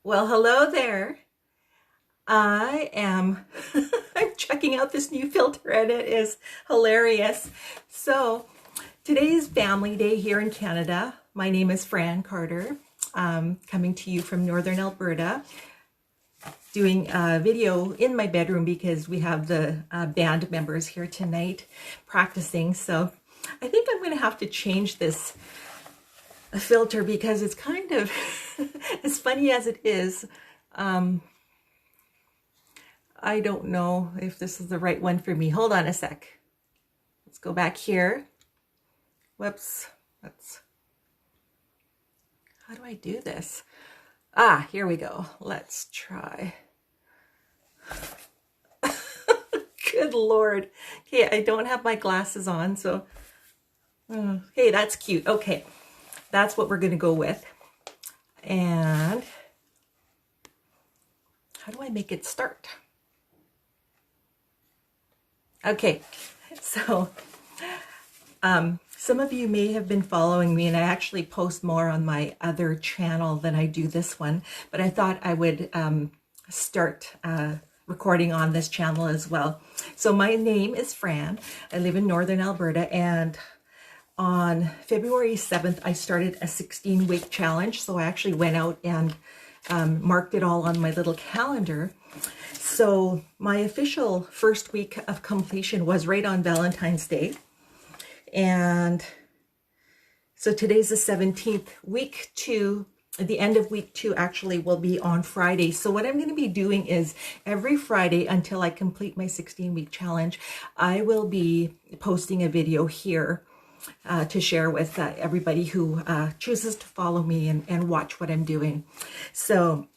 Well, hello there. I am I'm checking out this new filter and it is hilarious. So, today's family day here in Canada. My name is Fran Carter. Coming to you from Northern Alberta, doing a video in my bedroom because we have the band members here tonight practicing. So, I think I'm going to have to change this filter because it's kind of as funny as it is. I don't know if this is the right one for me. Hold on a sec. Let's go back here. Whoops. How do I do this? Here we go. Let's try. Good Lord. Okay, I don't have my glasses on, so hey, that's cute. Okay, that's what we're going to go with. And how do I make it start? Okay, so some of you may have been following me, and I actually post more on my other channel than I do this one, but I thought I would start recording on this channel as well. So my name is Fran. I live in Northern Alberta, and on February 7th, I started a 16-week challenge. So I actually went out and marked it all on my little calendar. So my official first week of completion was right on Valentine's Day. And so today's the 17th. Week 2, the end of week 2 actually will be on Friday. So what I'm going to be doing is every Friday until I complete my 16-week challenge, I will be posting a video here to share with everybody who chooses to follow me and watch what I'm doing. So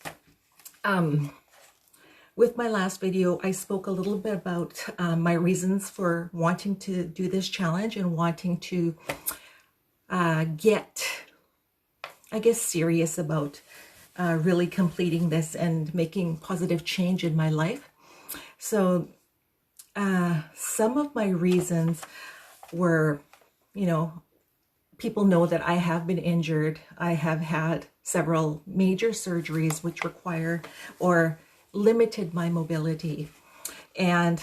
with my last video, I spoke a little bit about my reasons for wanting to do this challenge and wanting to get, I guess, serious about really completing this and making positive change in my life. So some of my reasons were, people know that I have been injured. I have had several major surgeries which require or limited my mobility. And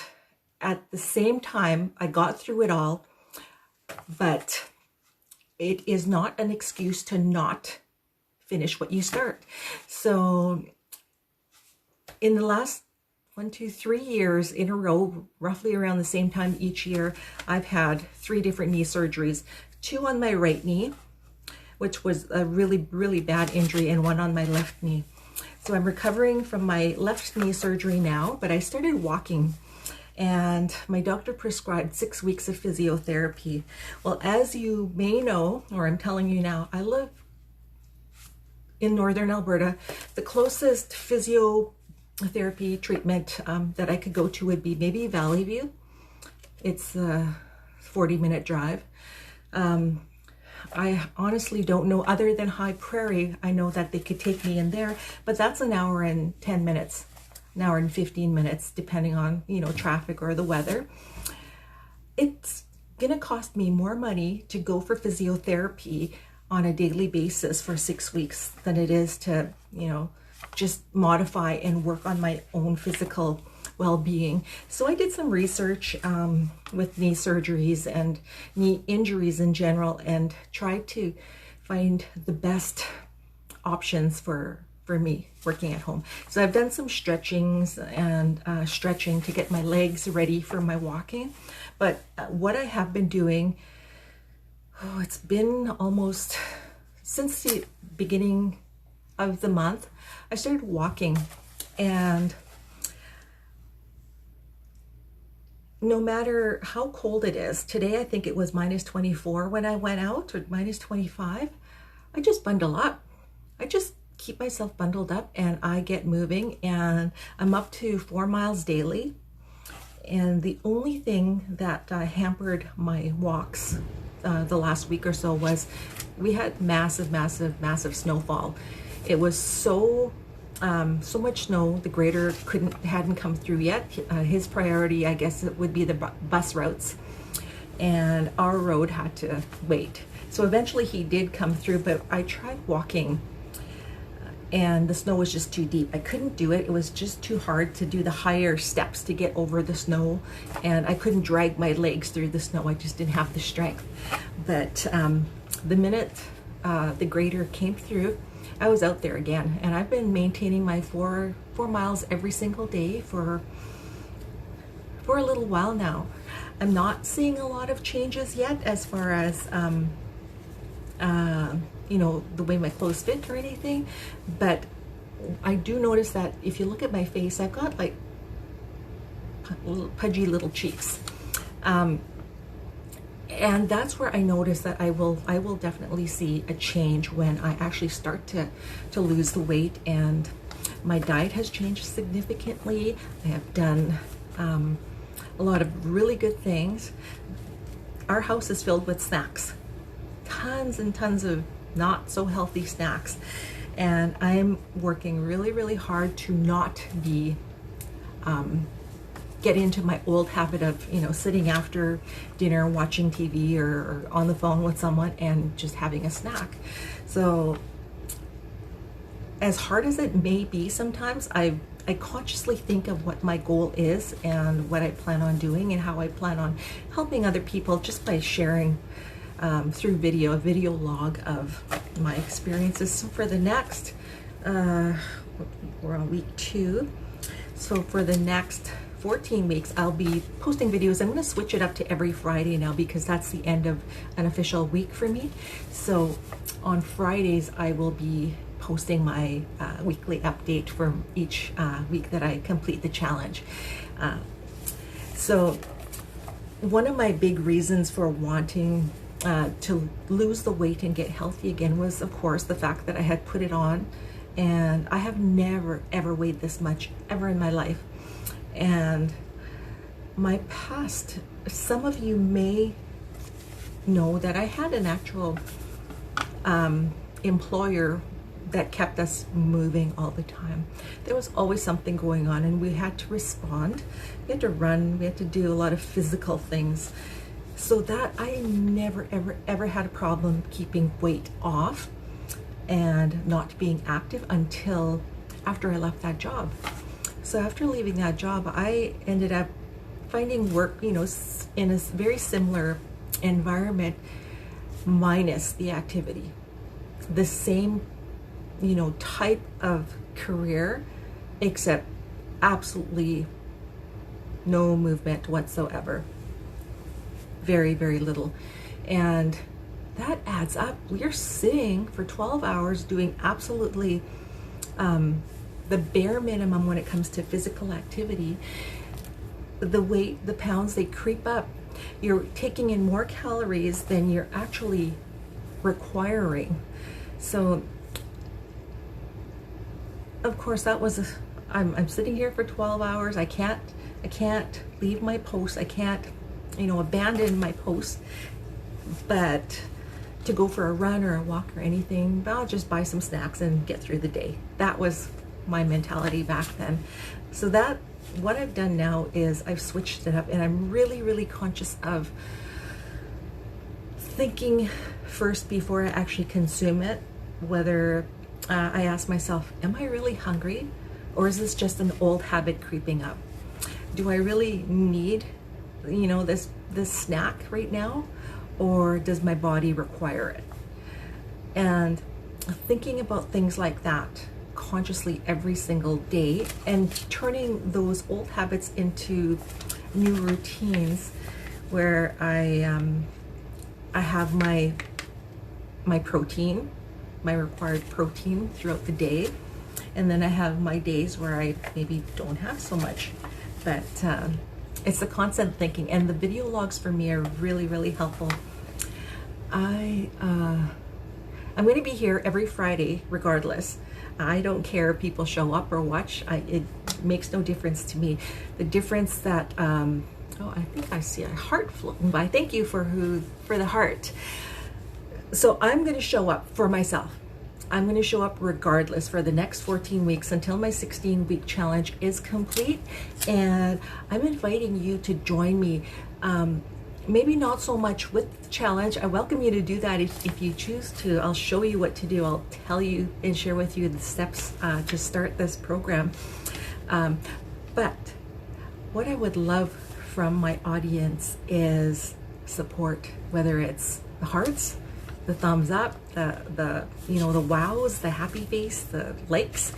at the same time, I got through it all, but it is not an excuse to not finish what you start. So in the last 3 years in a row, roughly around the same time each year, I've had 3 different knee surgeries, 2 on my right knee, which was a really, really bad injury, and 1 on my left knee. So I'm recovering from my left knee surgery now, but I started walking and my doctor prescribed 6 weeks of physiotherapy. Well, as you may know, or I'm telling you now, I live in Northern Alberta. The closest physiotherapy treatment that I could go to would be maybe Valley View. It's a 40-minute drive. I honestly don't know, other than High Prairie. I know that they could take me in there, but that's an hour and 10 minutes, an hour and 15 minutes, depending on, traffic or the weather. It's gonna cost me more money to go for physiotherapy on a daily basis for 6 weeks than it is to, just modify and work on my own physical well-being. So I did some research with knee surgeries and knee injuries in general and tried to find the best options for me working at home. So I've done some stretchings and stretching to get my legs ready for my walking. But what I have been doing, it's been almost since the beginning of the month, I started walking, and no matter how cold it is, today I think it was -24 when I went out, or -25, I just bundle up. I just keep myself bundled up and I get moving, and I'm up to 4 miles daily. And the only thing that hampered my walks the last week or so was we had massive snowfall. It was so much snow. The grader hadn't come through yet. His priority, I guess, it would be the bus routes, and our road had to wait. So eventually he did come through, but I tried walking and the snow was just too deep. I couldn't do it. It was just too hard to do the higher steps to get over the snow, and I couldn't drag my legs through the snow. I just didn't have the strength. But the minute the grader came through, I was out there again, and I've been maintaining my 4 miles every single day for a little while now. I'm not seeing a lot of changes yet as far as you know, the way my clothes fit or anything, but I do notice that if you look at my face, I've got like pudgy little cheeks, and that's where I notice that I will definitely see a change when I actually start to lose the weight. And my diet has changed significantly. I have done a lot of really good things. Our house is filled with snacks, tons and tons of not so healthy snacks, and I'm working really hard to not be get into my old habit of, you know, sitting after dinner watching TV or on the phone with someone and just having a snack. So as hard as it may be sometimes, I consciously think of what my goal is and what I plan on doing and how I plan on helping other people just by sharing through a video log of my experiences. So for the next, we're on week 2. So for the next 14 weeks, I'll be posting videos. I'm going to switch it up to every Friday now because that's the end of an official week for me. So on Fridays, I will be posting my weekly update for each week that I complete the challenge. So one of my big reasons for wanting to lose the weight and get healthy again was, of course, the fact that I had put it on, and I have never ever weighed this much ever in my life. And my past, some of you may know that I had an actual employer that kept us moving all the time. There was always something going on, and we had to respond. We had to run, we had to do a lot of physical things. So that I never ever had a problem keeping weight off and not being active until after I left that job. So after leaving that job, I ended up finding work, you know, in a very similar environment minus the activity. The same, you know, type of career, except absolutely no movement whatsoever. Very little. And that adds up. We're sitting for 12 hours doing absolutely the bare minimum when it comes to physical activity. The weight, the pounds, they creep up. You're taking in more calories than you're actually requiring. So of course that was I'm sitting here for 12 hours. I can't leave my post. I can't, you know, abandon my post, but to go for a run or a walk or anything, I'll just buy some snacks and get through the day. That was my mentality back then. So that, what I've done now is I've switched it up, and I'm really conscious of thinking first before I actually consume it, whether I ask myself, am I really hungry, or is this just an old habit creeping up? Do I really need, you know, this snack right now, or does my body require it? And thinking about things like that consciously every single day, and turning those old habits into new routines where I have my protein, my required protein throughout the day, and then I have my days where I maybe don't have so much. But it's the constant thinking, and the video logs for me are really helpful. I'm going to be here every Friday regardless. I don't care if people show up or watch. It makes no difference to me. The difference that oh, I think I see a heart floating by. Thank you for the heart. So I'm going to show up for myself. I'm going to show up regardless for the next 14 weeks until my 16-week challenge is complete. And I'm inviting you to join me. maybe not so much with the challenge. I welcome you to do that if you choose to. I'll show you what to do. I'll tell you and share with you the steps to start this program. But what I would love from my audience is support, whether it's the hearts, the thumbs up, the the wows, the happy face, the likes,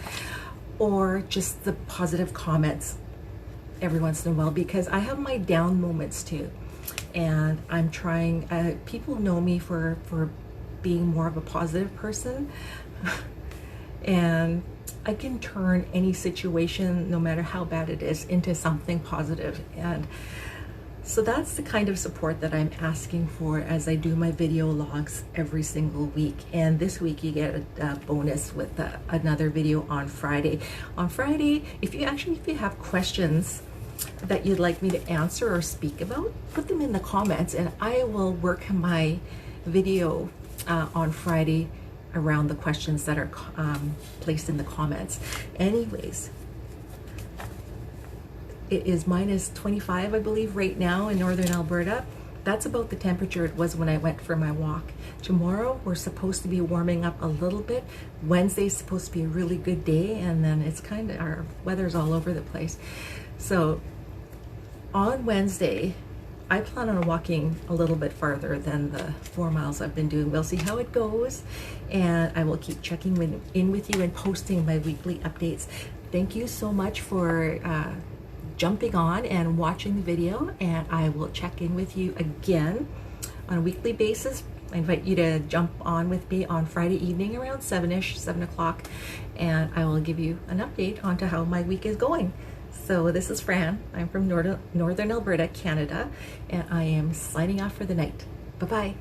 or just the positive comments every once in a while, because I have my down moments too. And I'm trying, people know me for being more of a positive person. And I can turn any situation, no matter how bad it is, into something positive. And so that's the kind of support that I'm asking for as I do my video logs every single week. And this week you get a bonus with another video on Friday. On Friday, if you have questions that you'd like me to answer or speak about, put them in the comments and I will work my video on Friday around the questions that are placed in the comments. Anyways, it is minus 25, I believe, right now in northern Alberta. That's about the temperature it was when I went for my walk. Tomorrow, we're supposed to be warming up a little bit. Wednesday's supposed to be a really good day, and then it's kind of, our weather's all over the place. So on Wednesday, I plan on walking a little bit farther than the 4 miles I've been doing. We'll see how it goes, and I will keep checking in with you and posting my weekly updates. Thank you so much for jumping on and watching the video, and I will check in with you again on a weekly basis. I invite you to jump on with me on Friday evening around 7 o'clock, and I will give you an update onto how my week is going. So this is Fran. I'm from Northern Alberta, Canada, and I am signing off for the night. Bye-bye.